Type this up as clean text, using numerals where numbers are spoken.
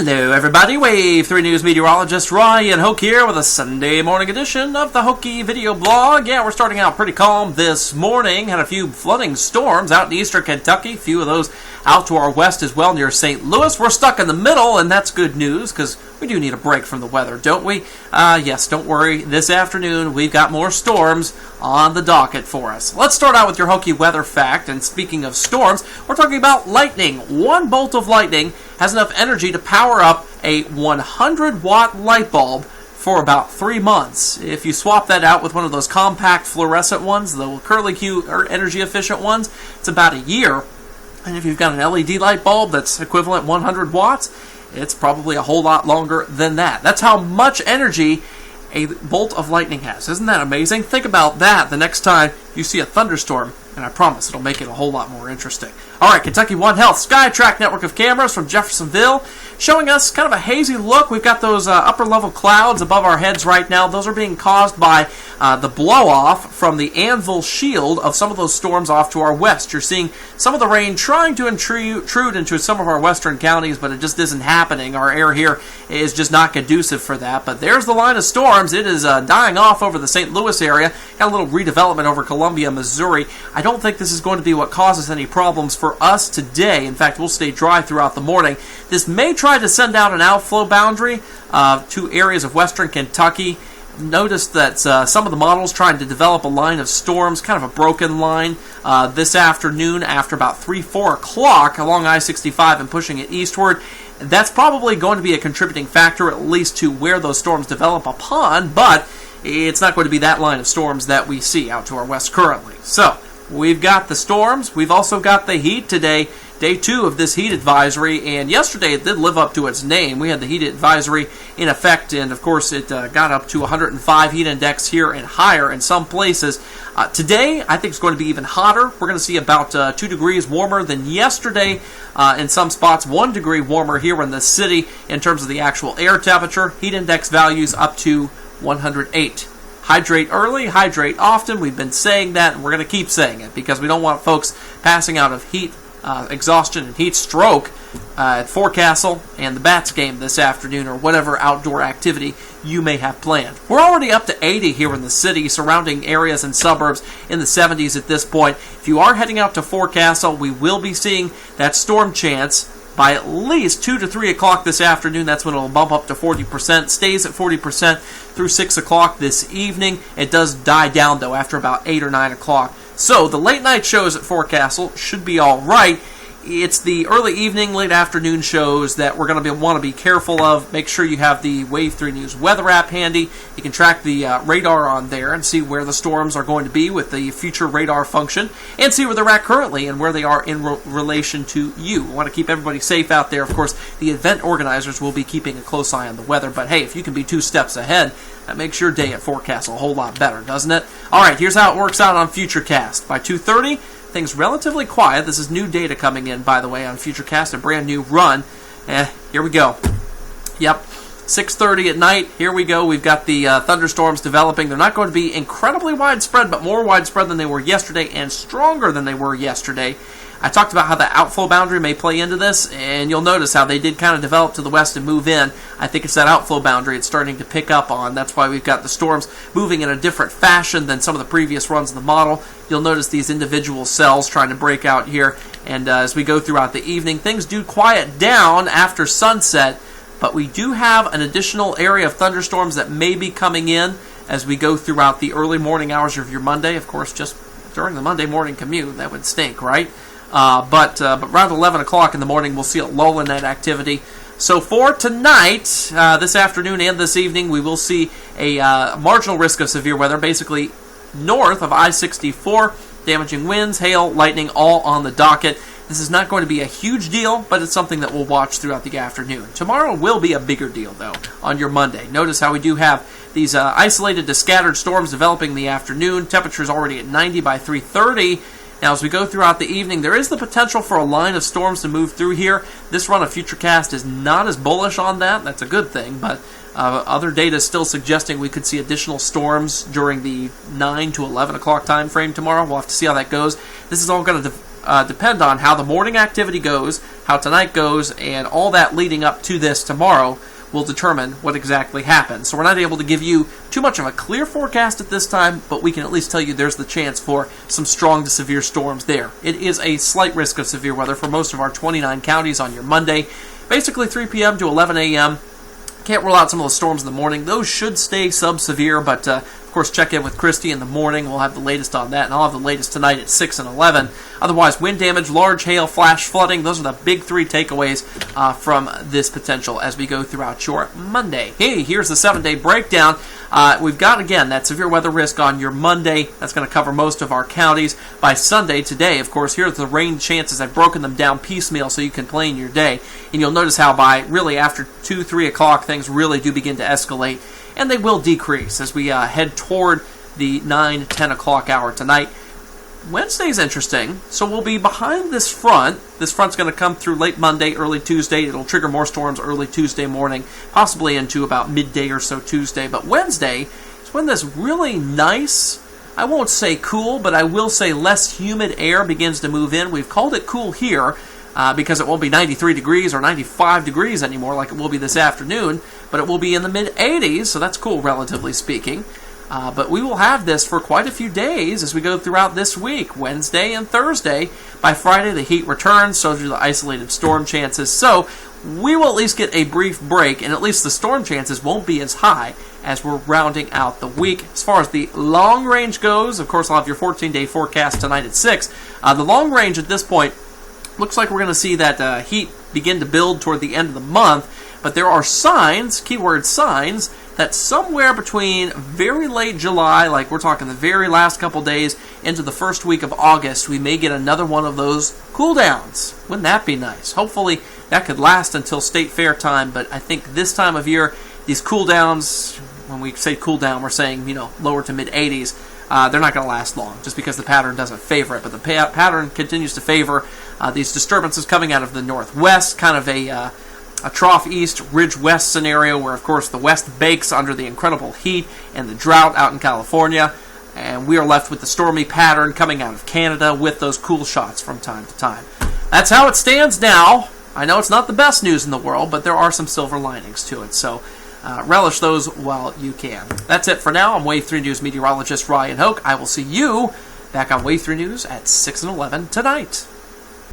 Hello everybody, Wave 3 News Meteorologist Ryan Hoke here with a Sunday morning edition of the Hokey video blog. Yeah, we're starting out pretty calm this morning. Had a few flooding storms out in eastern Kentucky, a few of those out to our west as well near St. Louis. We're stuck in the middle, and that's good news because we do need a break from the weather, don't we? Yes, don't worry. This afternoon, we've got more storms on the docket for us. Let's start out with your Hokey weather fact, and speaking of storms, we're talking about lightning. One bolt of lightning has enough energy to power up a 100-watt light bulb for about 3 months. If you swap that out with one of those compact fluorescent ones, the curlicue or energy-efficient ones, it's about a year. And if you've got an LED light bulb that's equivalent 100 watts, it's probably a whole lot longer than that. That's how much energy a bolt of lightning has. Isn't that amazing? Think about that the next time you see a thunderstorm, and I promise it'll make it a whole lot more interesting. All right, Kentucky One Health SkyTrack network of cameras from Jeffersonville showing us kind of a hazy look. We've got those upper-level clouds above our heads right now. Those are being caused by the blow-off from the anvil shield of some of those storms off to our west. You're seeing some of the rain trying to intrude into some of our western counties, but it just isn't happening. Our air here is just not conducive for that. But there's the line of storms. It is dying off over the St. Louis area. Got a little redevelopment over Columbia, Missouri. I don't think this is going to be what causes any problems for us today. In fact, we'll stay dry throughout the morning. This may try to send out an outflow boundary to areas of western Kentucky. Notice that some of the models trying to develop a line of storms, kind of a broken line, this afternoon after about 3-4 o'clock along I-65 and pushing it eastward. That's probably going to be a contributing factor, at least to where those storms develop upon, but it's not going to be that line of storms that we see out to our west currently. So, we've got the storms. We've also got the heat today. Day 2 of this heat advisory, and yesterday it did live up to its name. We had the heat advisory in effect, and of course it got up to 105 heat index here and higher in some places. Today, I think it's going to be even hotter. We're going to see about 2 degrees warmer than yesterday. In some spots, 1 degree warmer here in the city in terms of the actual air temperature. Heat index values up to 108. Hydrate early, hydrate often. We've been saying that, and we're going to keep saying it because we don't want folks passing out of heat exhaustion and heat stroke at Forecastle and the Bats game this afternoon, or whatever outdoor activity you may have planned. We're already up to 80 here in the city, surrounding areas and suburbs in the 70s at this point. If you are heading out to Forecastle, we will be seeing that storm chance by at least 2 to 3 o'clock this afternoon. That's when it'll bump up to 40%. Stays at 40% through 6 o'clock this evening. It does die down, though, after about 8 or 9 o'clock. So the late night shows at Forecastle should be all right. It's the early evening, late afternoon shows that we're going to want to be careful of. Make sure you have the Wave 3 News weather app handy. You can track the radar on there and see where the storms are going to be with the future radar function, and see where they're at currently and where they are in relation to you. We want to keep everybody safe out there. Of course, the event organizers will be keeping a close eye on the weather, but hey, if you can be 2 steps ahead, that makes your day at Forecastle a whole lot better, doesn't it? All right, here's how it works out on Futurecast. By 2:30, things relatively quiet. This is new data coming in, by the way, on Futurecast, a brand new run. Here we go. Yep, 6:30 at night. Here we go. We've got the thunderstorms developing. They're not going to be incredibly widespread, but more widespread than they were yesterday and stronger than they were yesterday. I talked about how the outflow boundary may play into this, and you'll notice how they did kind of develop to the west and move in. I think it's that outflow boundary it's starting to pick up on. That's why we've got the storms moving in a different fashion than some of the previous runs of the model. You'll notice these individual cells trying to break out here, and as we go throughout the evening, things do quiet down after sunset, but we do have an additional area of thunderstorms that may be coming in as we go throughout the early morning hours of your Monday. Of course, just during the Monday morning commute, that would stink, right? But around 11 o'clock in the morning, we'll see a lull in that activity. So for tonight, this afternoon and this evening, we will see a marginal risk of severe weather, basically north of I-64, damaging winds, hail, lightning, all on the docket. This is not going to be a huge deal, but it's something that we'll watch throughout the afternoon. Tomorrow will be a bigger deal, though, on your Monday. Notice how we do have these isolated to scattered storms developing in the afternoon. Temperatures already at 90 by 3:30. Now, as we go throughout the evening, there is the potential for a line of storms to move through here. This run of Futurecast is not as bullish on that. That's a good thing, but other data is still suggesting we could see additional storms during the 9 to 11 o'clock time frame tomorrow. We'll have to see how that goes. This is all going to depend on how the morning activity goes, how tonight goes, and all that leading up to this tomorrow will determine what exactly happens. So we're not able to give you too much of a clear forecast at this time, but we can at least tell you there's the chance for some strong to severe storms there. It is a slight risk of severe weather for most of our 29 counties on your Monday, basically 3 p.m. to 11 a.m. Can't rule out some of the storms in the morning. Those should stay sub-severe, but of course, check in with Christy in the morning. We'll have the latest on that, and I'll have the latest tonight at 6 and 11. Otherwise, wind damage, large hail, flash flooding, those are the big three takeaways from this potential as we go throughout your Monday. Hey, here's the 7-day breakdown. We've got, again, that severe weather risk on your Monday. That's going to cover most of our counties. By Sunday, today, of course, here's the rain chances. I've broken them down piecemeal so you can plan your day. And you'll notice how by really after 2, 3 o'clock, things really do begin to escalate. And they will decrease as we head toward the 9, 10 o'clock hour tonight. Wednesday's interesting, so we'll be behind this front. This front's going to come through late Monday, early Tuesday. It'll trigger more storms early Tuesday morning, possibly into about midday or so Tuesday. But Wednesday is when this really nice, I won't say cool, but I will say less humid air begins to move in. We've called it cool here because it won't be 93 degrees or 95 degrees anymore like it will be this afternoon, but it will be in the mid-80s, so that's cool relatively speaking. But we will have this for quite a few days as we go throughout this week, Wednesday and Thursday. By Friday, the heat returns, so do the isolated storm chances. So we will at least get a brief break, and at least the storm chances won't be as high as we're rounding out the week. As far as the long range goes, of course, I'll have your 14-day forecast tonight at 6. The long range at this point looks like we're going to see that heat begin to build toward the end of the month. But there are signs, keyword signs, that somewhere between very late July, like we're talking the very last couple days, into the first week of August, we may get another one of those cool downs. Wouldn't that be nice? Hopefully that could last until state fair time, but I think this time of year, these cool downs, when we say cool down, we're saying, lower to mid-80s, they're not going to last long, just because the pattern doesn't favor it. But the pattern continues to favor these disturbances coming out of the northwest, kind of a trough east, ridge west scenario where, of course, the west bakes under the incredible heat and the drought out in California, and we are left with the stormy pattern coming out of Canada with those cool shots from time to time. That's how it stands now. I know it's not the best news in the world, but there are some silver linings to it, so relish those while you can. That's it for now. I'm Wave 3 News meteorologist Ryan Hoke. I will see you back on Wave 3 News at 6 and 11 tonight.